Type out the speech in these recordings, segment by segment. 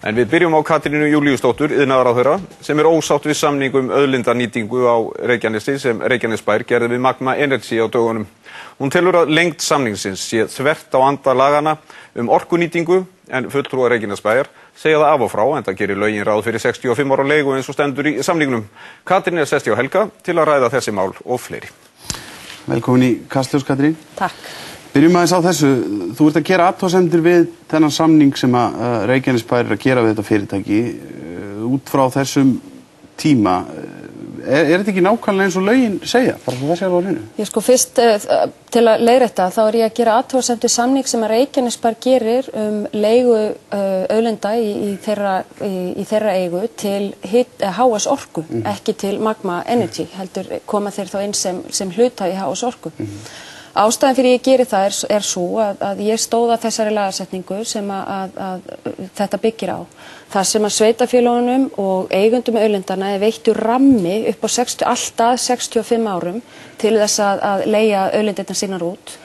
En við byrjum á Katrínu Júlíusdóttur, iðnaðarráðherra, sem ósátt við samning auðlindanýtingu á Reykjanesi sem Reykjanesbær gerði við Magma Energy á dögunum. Hún telur að lengd samningsins sé þvert á anda lagana orkunýtingu, en fulltrúar Reykjanesbæjar segja það af og frá, enda gerir lögin ráð fyrir 65 ára leigu eins og stendur í samningnum. Katrín sest hjá Helga til að ræða þessi mál og fleiri. Velkomin í Kastljós, Katrín. Takk. Byrjum aðeins á þessu. Þú ert að gera athugasemdir við þennan samning sem að Reykjanesbær er að gera við þetta fyrirtæki. Út frá þessum tíma, er þetta ekki nákvæmlega eins og lögin segja? Bara svo það sé alveg á hreinu. Ég fyrst til að leiðrétta þá er ég að gera athugasemdir samning sem að Reykjanesbær gerir leigu auðlinda í þeirra eigu til HS Orku, ekki til Magma Energy, heldur koma þeir þá inn sem hluta í HS Orku. Ástæðan fyrir ég geri það er svo að ég stóð að þessari lagasetningu sem að þetta byggir á. Það sem að sveitarfélögunum og eigundum auðlindana er veittur rammi upp á allt að 65 árum til þess að leigja auðlindirnar sínar út.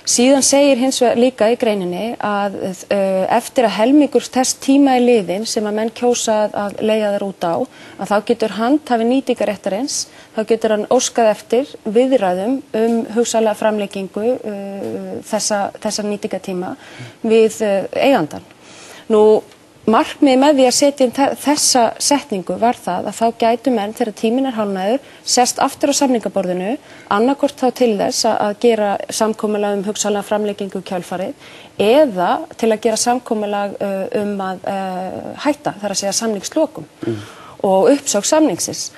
Síðan segir hins vegar líka í greininni að eftir að helmingur þess tíma í liðin sem að menn kjósa að leigja þær út á, að þá getur handhafi nýtingarréttarins, þá getur hann óskað eftir viðræðum hugsanlega framlengingu þessa nýtingartíma við eigandann. Nú, markmiðið með því að setja inn þessa setningu var það að þá gætu menn þegar tíminn er hálfnaður sest aftur á samningaborðinu, annaðhvort þá til þess að gera samkomulag hugsanlega framlengingu í kjölfarið eða til að gera samkomulag að hætta, þar að segja samningslokum og uppsögn samningsins.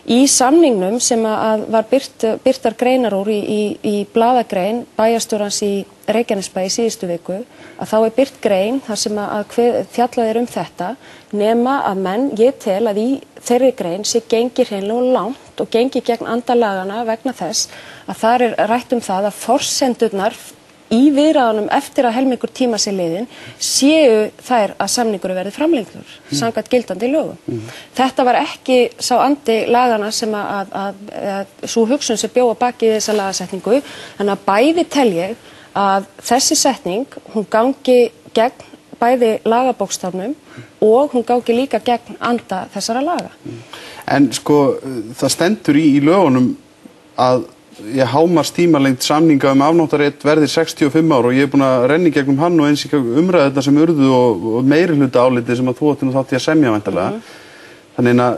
Í samningnum sem að var birtar greinar úr í blaðagrein bæjarstjórans í Reykjanesbæ í síðustu viku, að þá er birt grein þar sem að fjallað þetta, nema að menn, ég tel að í þeirri grein sé gengið hreinlega langt og gengið gegn anda lagana vegna þess að þar er rætt það að forsendurnar í viðræðunum eftir að helmingur tíma sé liðin séu þær að samningur verði framlengdur samkvæmt gildandi lögum. Þetta var ekki sá andi lagana sem að sú hugsun sem bjó að baki þessa lagasetningu, þannig að bæði tel ég að þessi setning, hún gangi gegn bæði lagabókstafnum og hún gangi líka gegn anda þessara laga. En sko, það stendur í lögunum að hámarks tímalengd samninga afnóttarétt verði 65 ár og ég er búin að renna í gegnum hann og eins í umræðuna sem urðu og meirihluta áliti sem að þú átti þátt í að semja væntanlega. Þannig að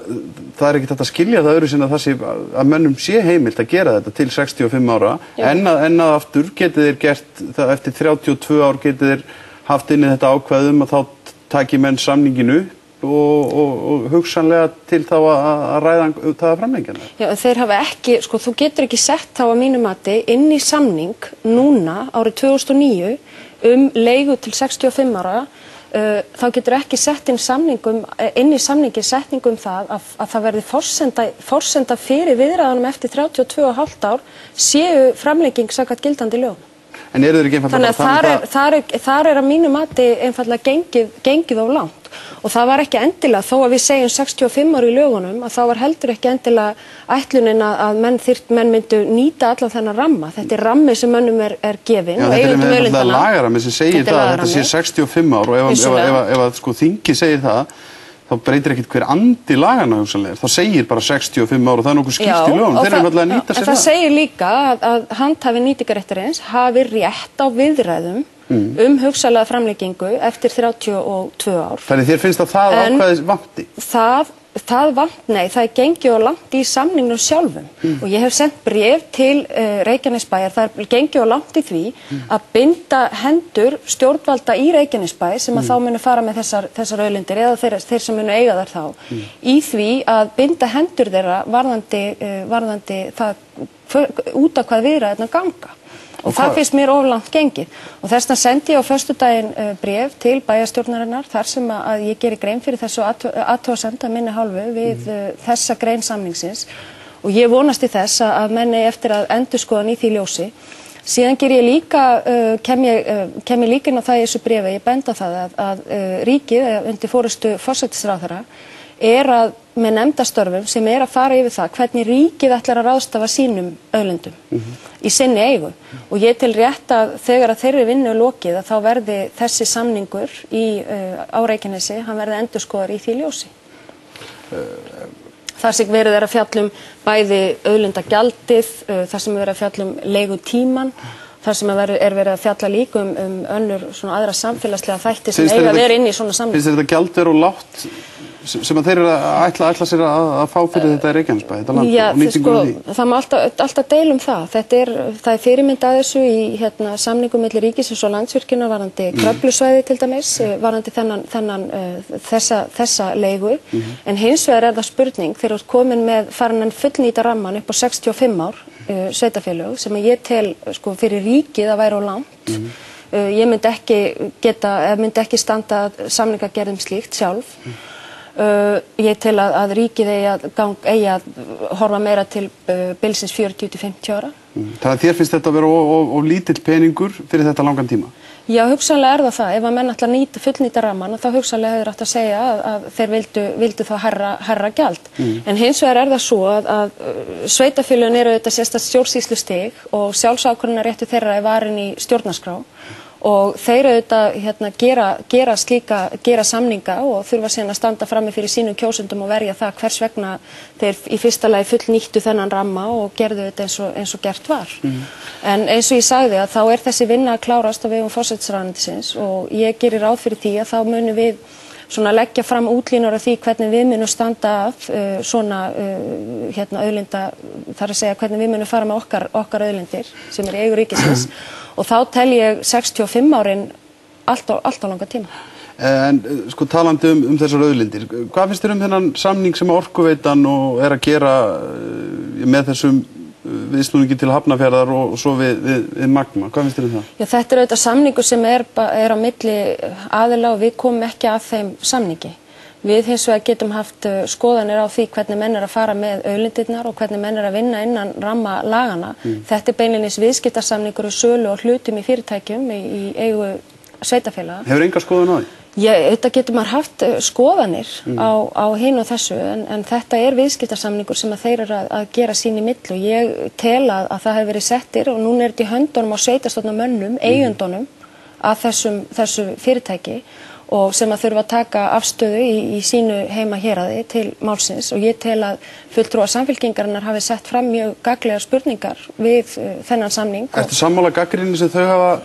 það er ekki þetta að skilja það öðru sinna það sé að mönnum sé heimilt að gera þetta til 65 ára en að aftur getið þeir gert það eftir 32 ár getið þeir haft inni þetta ákvæðum að þá taki menn samninginu og hugsanlega til þá að ræða það framlengja. Já, þeir hafa ekki, sko, þú getur ekki sett þá að mínu mati inn í samning núna árið 2009 leigu til 65 ára, þá getur ekki sett inn í samningin setningum það að það verði forsenda fyrir viðræðunum eftir 32,5 ár séu framlenging samkvæmt gildandi lögum. En eru þeir ekki einfaldlega þannig að þar er að mínu mati einfaldlega gengið of langt og það var ekki endilega, þó að við segjum 65 ára í lögunum, að þá var heldur ekki endilega ætlunin að menn myndu nýta allan þennan ramma. Þetta er rammi sem mönnum er gefinn og eigendum auðlindanna. Þetta er lagarammi sem segir það að þetta sé 65 ár og ef sko þingið segir það, þá breytir ekkert hver andi lagana hugsanlega. Það segir bara 65 ár og það er nokkuð skýrt í lögum. Þeir eru einfaldlega að nýta sér það. Það segir líka að handhafi nýtingarréttarins hafi rétt á viðræðum hugsanlega framlengingu eftir 32 ár. Þannig þér finnst að það ákvæðis vanti? Nei, það er gengið og langt í samningnum sjálfum og ég hef sendt bréf til Reykjanesbæjar, það er gengið og langt í því að binda hendur stjórnvalda í Reykjanesbæ sem að þá munu fara með þessar auðlindir eða þeir sem munu eiga þar þá í því að binda hendur þeirra varðandi það út af hvað viðræðurnar ganga. Og það finnst mér of langt gengið og þess vegna sendi ég á föstudaginn bréf til bæjarstjórnarinnar þar sem að ég geri grein fyrir þessu athugasemd að minni hálfu við þessa grein samningsins og ég vonast í þess að menn eigi eftir að endurskoðan í því ljósi. Síðan ger ég líka, kem ég líka inn á það í þessu bréfi, ég benda það að ríkið undir forystu forsætisráðherra að með nefndastörfum sem að fara yfir það hvernig ríkið ætlar að ráðstafa sínum auðlindum í sinni eigu og ég tel rétt að þegar að þeirri vinnu er lokið að þá verði þessi samningur á Reykjanesi, hann verði endurskoðaður í því ljósi. Þar sem verið að fjalla bæði auðlindagjaldið, þar sem verið að fjalla leigutímann, þar sem verið að fjalla líka önnur svona aðra samfélagslega þætti sem eiga að vera inn í svona samning. Finnst þetta gjald vera of lágt sem að þeir eru að ætla sér að fá fyrir þetta í Reykjanesbæ, þetta land og nýtingu því? Það má alltaf deila það. Það er fyrirmynd að þessu í samningum milli ríkisins og Landsvirkjunar varðandi Kröflusvæði til dæmis, varðandi þessa leigu, en hins vegar það spurning þegar þú ert komin með farin fullnýta ramman upp á 65 ár sveitarfélög sem ég tel fyrir ríkið að væri á langt. Ég myndi ekki standa samningagerðum slíkt sjálf. Ég tel að ríkið eigi að horfa meira til bilsins 40-50 ára. Þannig að þér finnst þetta að vera of lítill peningur fyrir þetta langan tíma? Já, hugsanlega það. Ef að menn ætla að fullnýta ramman, þá hugsanlega hefur átt að segja að þeir vildu þá hærra gjald. En hins vegar það svo að sveitarfélögin eru þetta sérstakt stjórnsýslustig og sjálfsákvörðunarréttur þeirra er varinn í stjórnarskrá. Og þeir auðvitað gera samninga og þurfa síðan að standa frammi fyrir sínum kjósendum og verja það hvers vegna þeir í fyrsta lagi fullnýttu þennan ramma og gerðu þetta eins og gert var. En eins og ég sagði að þá er þessi vinna að klárast á vegum forsætisráðuneytisins og ég gerir ráð fyrir því að þá munum við svona leggja fram útlínur af því hvernig við munum standa að svona auðlinda, þar að segja hvernig við munum fara með okkar auðlindir sem í eigu ríkisins. Og þá tel ég 65 árin allt á langa tíma. En talandi þessar auðlindir, hvað finnst þér þennan samning sem Orkuveitan og að gera með þessum viðsnúningi til Hafnarfjarðar og svo við Magma? Hvað finnst þér það? Já, þetta er auðvitað samningur sem er á milli aðila og við komum ekki að þeim samningi. Við hins vegar getum haft skoðanir á því hvernig menn að fara með auðlindirnar og hvernig menn að vinna innan ramma lagana. Þetta er beinlínis viðskiptasamningur og sölu og hlutum í fyrirtækjum í eigu sveitarfélaga. Hefur enga skoðun á því? Já, þetta getur maður haft skoðanir á hinu og þessu en þetta er viðskiptasamningur sem að þeir eru að gera sín í milli og ég tel að það hefur verið settir og núna er þetta í höndunum á sveitarstjórnarmönnum, eigendunum að þessu fyrirtæki og sem að þurfa að taka afstöðu í sínu heima héraði til málsins og ég tel að fulltrúar Samfylkingarinnar hafi sett fram mjög gagnlegar spurningar við þennan samning. Ertu sammála gagnrýni sem þau hafa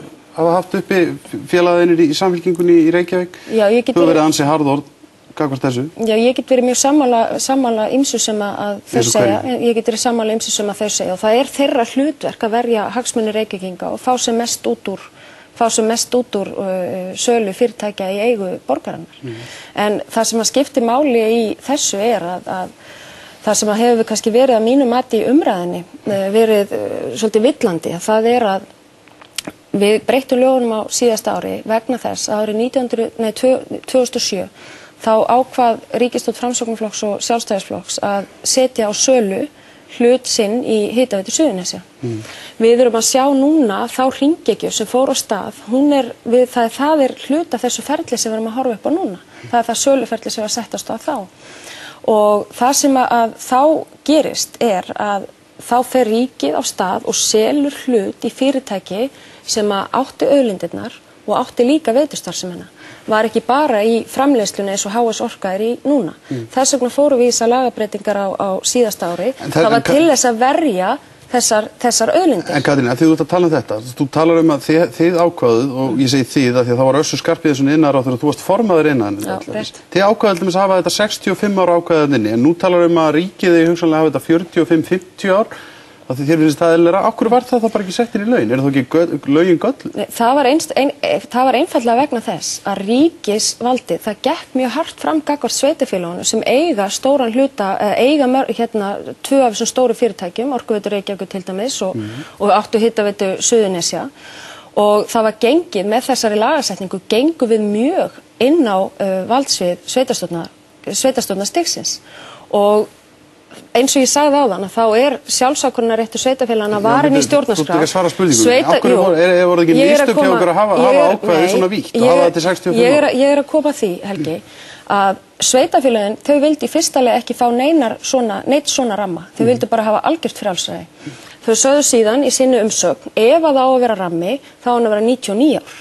haft uppi félagarnir í Samfylkingunni í Reykjavík? Já, ég get verið... Þú verið ansi harðorð gagnvart þessu? Já, ég get verið mjög sammála ýmsu sem að þau segja. Ég get verið sammála ýmsu sem að þau segja og það er þeirra hlutverk að verja hagsmuni Reykvíkinga og fá sem mest út úr sölu fyrirtækja í eigu borgarinnar. En það sem að skipti máli í þessu er að það sem að hefur kannski verið að mínu mati í umræðinni verið svolítið villandi, að það er að við breyttum lögunum á síðasta ári vegna þess að árið 2007 þá ákvað ríkisstjórn Framsóknarflokks og Sjálfstæðisflokks að setja á sölu hlut sinn í Hitaveitu Suðurnesja. Við erum að sjá núna þá hringekju sem fór á stað, það er hluta þessu ferli sem við erum að horfa upp á núna. Það er það söluferli sem var sett á stað þá. Og það sem að þá gerist er að þá fer ríkið á stað og selur hlut í fyrirtæki sem að átti auðlindirnar og átti líka veitustarfsemina. Var ekki bara í framleiðslunni eins og HS Orka er í núna. Þess vegna fórum við þessar lagabreytingar á síðasta ári. Það var til þess að verja þessar auðlindir. En Katrín, þegar þú ert að tala þetta, þú talar að þið ákváðuð, og ég segi þið af því að það var Össur Skarphéðinsson iðnaðarráðherra og þú varst formaður iðnaðarnefndar. Þið ákváðuð til þess að hafa þetta 65 ára ákvæðinni, en nú talar að ríkið eigi hugsanlega hafa þetta 45-50 ár. Þér finnst það eðlilega, akkur var það bara ekki sett inn í lögin? Það ekki lögin göll? Það var einfaldlega vegna þess að ríkisvaldið, það gekk mjög hart fram gagnvart sveitarfélögunum sem eiga stóran hluta, eiga tvö af þessum stóru fyrirtækjum, Orkuveitu Reykjavíkur til dæmis og áttu Hitaveitu Suðurnesja og það var gengið með þessari lagasetningu, gengu við mjög inn á valdsvið sveitarstjórnarstigsins og eins og ég sagði áðan, þá sjálfsákvörðunarréttur sveitarfélaganna varin í stjórnarskrá. Þú ert ekki að svara spurningunni. Af hverju voru ekki mistök hjá ykkur að hafa ákvæðið svona vítt og hafa það til 65 ára? Ég að koma að því, Helgi, að sveitarfélagin, þau vildi í fyrsta lagi ekki fá neitt svona ramma. Þau vildi bara hafa algjört frjálsræði. Þau sögðu síðan í sinni umsögn, ef að það á að vera rammi, þá á hann að vera 99 ár.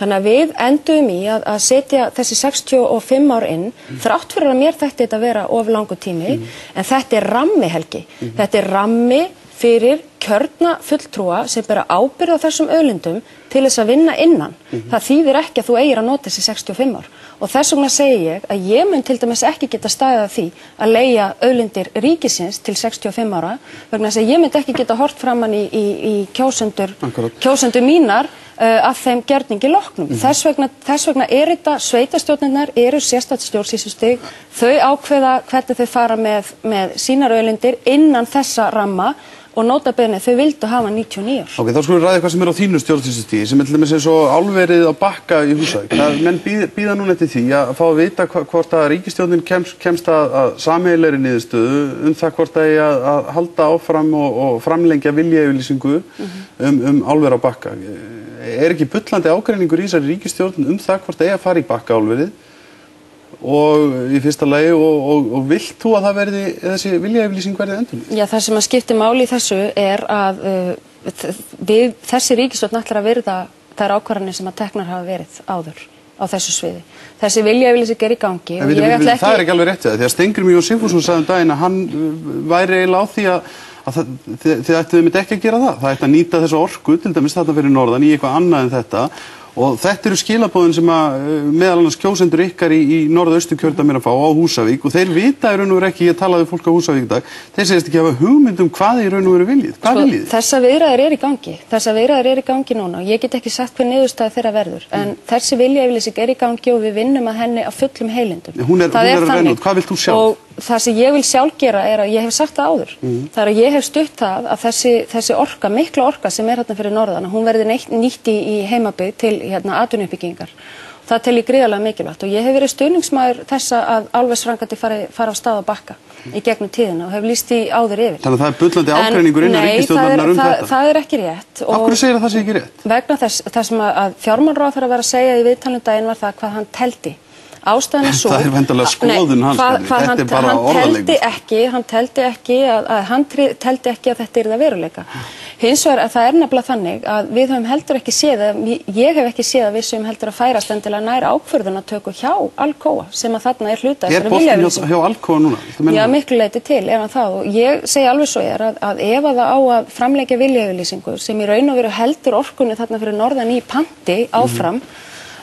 Þannig að við endum í að setja þessi 65 ár inn, þrátt fyrir að mér þetta vera of langur tími, en þetta rammi, Helgi. Þetta rammi fyrir kjörna fulltrúa sem bera ábyrgð á þessum auðlindum til þess að vinna innan. Það þýðir ekki að þú eigir að nota þessi 65 ár. Og þess vegna segi ég að ég mun til dæmis ekki geta staðið að því að leigja auðlindir ríkisins til 65 ára, vegna þess að ég myndi ekki geta hort framan í kjósendur mínar að þeim gerningi loknum. Þess vegna þetta sveitarstjórnirnar sérstakt stjórnsýslustig, þau ákveða hvernig þau fara með sínar auðlindir innan þessa ramma og nota bene þau vildu hafa 99 ár. Ok, þá skulum við ræða hvað sem á þínu stjórnsýslustigi, sem til dæmis svo álverið á Bakka í Húsavík. Menn bíða núna eftir því að fá að vita hvort að ríkisstjórnin kemst að sameiginlegri niðurstöðu það hvort að halda áfram og framlengja viljayfirlýsingu álver á Bakka. Ekki bullandi ágreiningur í þessari ríkisstjórn það hvort að fara í Bakka álverið og í fyrsta lagi og vilt þú að það verði þessi viljayfirlýsing verði endurnýtt? Já, það sem að skipti máli í þessu að þessi ríkisstjórn ætlar að virða þær ákvarðanir sem að teknar hafa verið áður á þessu sviði. Þessi viljayfirlýsing í gangi og ég ætla ekki... Það ekki alveg rétt því að Steingrímur J. Sigfússon sagði daginn að hann væri eiginlega á því að þið ættuðu ekki að gera það. Það ætti að nýta þessu orku til dæmis þarna fyrir norðan í eitthvað annað en þetta. Og þetta eru skilaboðin sem að meðal annars kjósendur ykkar í norðausturkjördæmi að fá á Húsavík og þeir vita í raun og veru ekki, ég talaði við fólk á Húsavík í dag, þeir segist ekki hafa hugmynd hvað í raun og veru viljið. Hvað viljið? Þessar viðræður í gangi núna og ég get ekki sagt hver niðurstaða þeirra verður, en þessi viljayfirlýsing í gangi og við vinnum að henni af fullum heilindum. Hún er að renna út, hvað vilt þú sjálf? Og það sem ég vil sjálf gera að ég hef sagt það áður. Það að ég hef stutt það að þessi orka, mikla orka sem þarna fyrir norðan, hún verði nýtt í heimabyggð til atvinnuuppbyggingar. Það tel ég gríðarlega mikilvægt og ég hef verið stuðningsmaður þess að álversframkvæmdir fara á stað á Bakka í gegnum tíðina og hef lýst því áður yfir. Þannig að það bullandi ágreiningur innan ríkisstjórnarinnar þetta? Nei, það ekki rétt. Af hverju segir það sé ekki rétt? Vegna þess sem að fjármálaráðherra var að segja í viðtalinu daginn var það hvað hann teldi. Ástæðan er svo... Það vendarlega skoðun hans, þetta er bara orðalegur. Hann teldi ekki að þetta það veruleika. Hins vegar að það nefnilega þannig að við höfum heldur ekki séð, ég hef ekki séð að við séum heldur að færast endilega nær ákvörðunartöku hjá Alcoa sem að þarna hluta þessari viljayfirlýsingu. Boltinn hjá Alcoa núna? Já, miklu leyti til, það. Og ég segi alveg svo að ef að það á að framleggja viljayfirlýsingu sem í raun og veru heldur orkunni þarna fyrir norðan í panti áfram,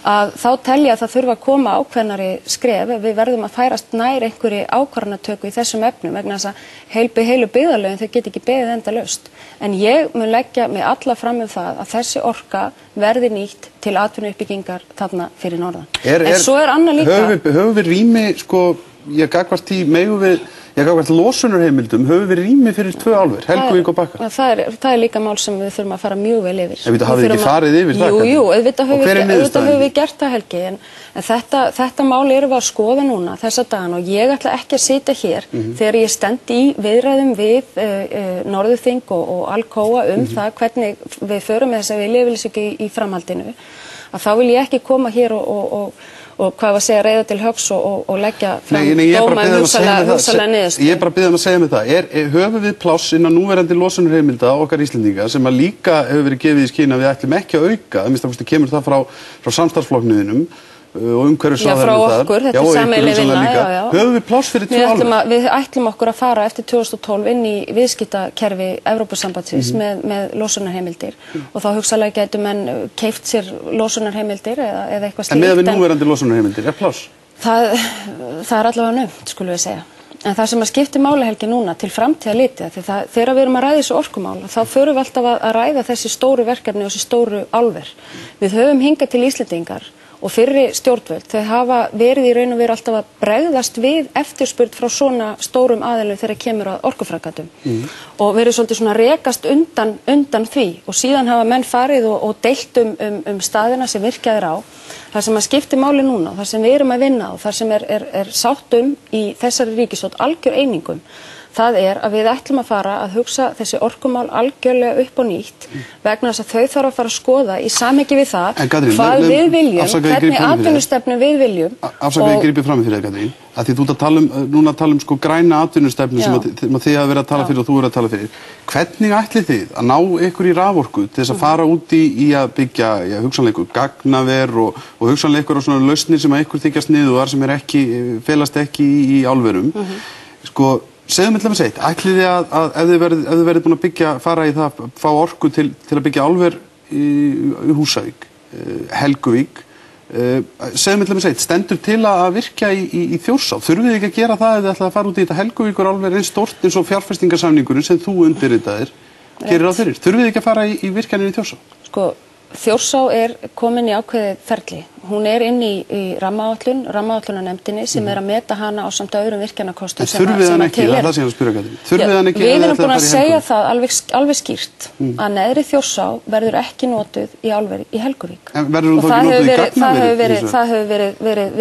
að þá telja að það þurfa að koma ákveðnari skref ef við verðum að færast nær einhverju ákvarðanatöku í þessum efnum vegna þess að heilu byggðarlögin þau get ekki beðið endalaust. En ég mun leggja mig alla fram það að þessi orka verði nýtt til atvinnuuppbyggingar þarna fyrir norðan. En svo annað líka... Höfum við rými, gagvart losunarheimildum, höfum við rými fyrir 2 álver, Helguvík og Bakka? Það líka mál sem við þurfum að fara mjög vel yfir. En hafið þið ekki farið yfir það? Jú, auðvitað höfum við gert það, Helgi, en þetta mál erum við að skoða núna þessa dagana og ég ætla ekki að sitja hér þegar ég stend í viðræðum við Norðurþing og Alcoa það hvernig við förum með þessa viljayfirlýsingu í framhaldinu, að þá vil ég ekki koma hér og hvað var að segja reiða til höggs og leggja fram dóma hugsalega niðurstöðu. Ég er bara að biðja að segja mig það. Höfum við pláss innan núverandi losunarheimilda okkar Íslendinga sem að líka hefur verið gefið í skyn að við ætlum ekki að auka, að minnst að kemur það frá samstarfsflokknuðinum og umhverfisráðherranum þar. Já, frá okkur, þetta sameiginleg vinna, já. Höfum við pláss fyrir 2 álver? Við ætlum okkur að fara eftir 2012 inn í viðskiptakerfi Evrópusambandsins með losunarheimildir og þá hugsalega getur menn keypt sér losunarheimildir eða eitthvað slíkt. En meðan við núverandi losunarheimildir, pláss? Það allavega naumt, skulum við segja. En það sem að skipti máli, Helgi, núna til framtíðar litið, þegar við erum að ræða þessu orkumál, þá förum við alltaf að ræða þessi stóru verkefni og þessi stóru álver. Við höfum hingað til Íslendingar og fyrri stjórnvöld, þau hafa verið í raun og veru alltaf að bregðast við eftirspurn frá svona stórum aðilum þegar kemur að orkuframkvæmdum og verið svolítið svona rekast undan því og síðan hafa menn farið og deilt staðina sem virkjaðir á. Það sem að skipti máli núna, það sem við erum að vinna og það sem er sátt í þessari ríkisstjórn algjör einingum, það að við ætlum að fara að hugsa þessi orkumál algjörlega upp og nýtt vegna þess að þau þarf að fara að skoða í samhengi við það hvað við viljum, hvernig atvinnustefnu við viljum. Afsakaðu ég grípi fram fyrir það, Katrín, að því þú núna að tala um sko græna atvinnustefnu sem þið hafa verið að tala fyrir og þú verið að tala fyrir. Hvernig ætlið þið að ná ykkur í raforku til þess að fara út í að byggja hugsanlega gagnaver og hugsanlega ykkur á svona lausnir sem að ykkur þykjast niðugar sem felast ekki í álverum? Sko, segðu mig til að segja, ætlið þið að ef þið verið búin að fara í það, fá orku til að byggja álver í Húsavík, Helguvík, segðu mig til að segja, stendur til að virkja í Þjórsá? Þurfið þið ekki að gera það ef þið ætlað að fara út í þetta Helguvíkur álver eins stórt eins og fjárfestingarsamningurinn sem þú undirritaðir gerir ráð fyrir? Þurfið þið ekki að fara í virkjanir í Þjórsá? Sko, Þjórsá komin í ákveðið ferli. Hún inn í rammaáætlunarnefndinni sem að meta hana á samt öðrum virkjanakostum sem þurfið hann ekki, það sem ég að spyrja Katrín. Þurfið hann ekki? Við erum búin að segja það alveg skýrt að neðri Þjórsá verður ekki notuð í álveri í Helguvík. En verður hún þá ekki notuð í gagnaveri? Það hefur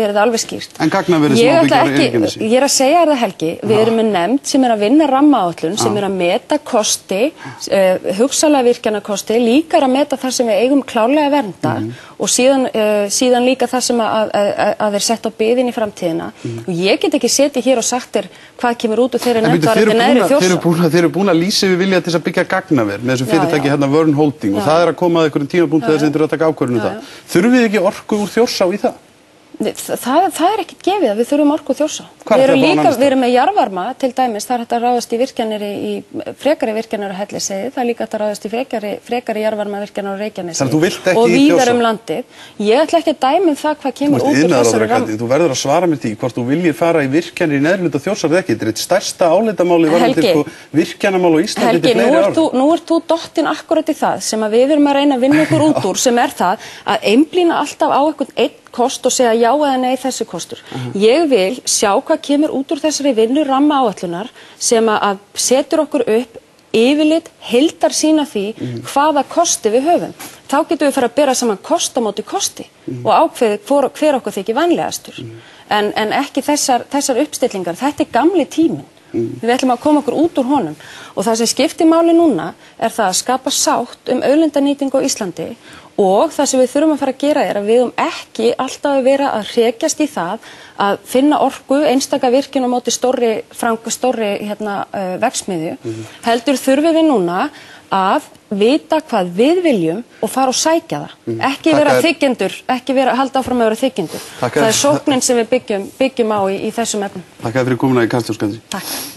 verið alveg skýrt. En gagnaveri sem ábyggar Reykjanesi? Ég að segja það, Helgi, við erum með nefnd sem að vinna rammaáætlun, sem að meta kosti, hugsanlega virkjanakosti, líka að meta það sem við eigum klárlega að vernda og síðan líka það sem að þeir sett á biðin í framtíðina og ég get ekki setið hér og sagt þér hvað kemur út og þeir nefnt varðandi neðri Þjórsá. Þeir eru búin að lýsa við vilja til þess að byggja gagnaver með þessu fyrirtæki hérna Vörn Holding og það að koma að einhverjum tímapunkti þess að þeir eru að taka ákvörðun það. Þurfið þið ekki orku úr Þjórsá í það? Það ekkert gefið að við þurfum orku úr Þjórsá. Við erum með jarðvarma til dæmis, það hægt að ráðast í virkjanir frekari virkjanir á Hellisheiði, það líka hægt að ráðast í frekari jarðvarma virkjanir á Reykjanesi og víðar landið. Ég ætla ekki að dæmi það hvað kemur út úr þessari ramma. Þú verður að svara mér því hvort þú viljir fara í virkjanir í neðri hluta Þjórsár eða ekki. Þetta eitt stærsta álitamálið varðandi virkjanamál á Íslandi til fleiri ára. Nú ert þú dottinn akkúrat í það sem að við erum að reyna að vinna okkur út úr sem það að einblína alltaf á einhvern einn kost og segja já eða nei þessi kostur. Ég vil sjá hvað kemur út úr þessari vinnu rammaáætlunar sem að setur okkur upp yfirlit heildarsýn af því hvaða kosti við höfum. Þá getum við fara að bera saman kost á móti kosti og ákveði hver okkur þykir vænlegastur. En ekki þessar uppstillingar. Þetta gamli tíminn. Við ætlum að koma okkur út úr honum og það sem skiptir máli núna það að skapa sátt auðlindanýtingu á Íslandi og það sem við þurfum að fara að gera að við ekki alltaf að vera að hrekjast í það að finna orku einstaka virkjun á móti stórri verksmiðju. Heldur þurfum við núna að vita hvað við viljum og fara og sækja það. Ekki vera þiggjendur, ekki halda áfram að vera þiggjendur. Það sóknin sem við byggjum á í þessum efnum. Takk fyrir komuna í Kastljós, Katrín. Takk.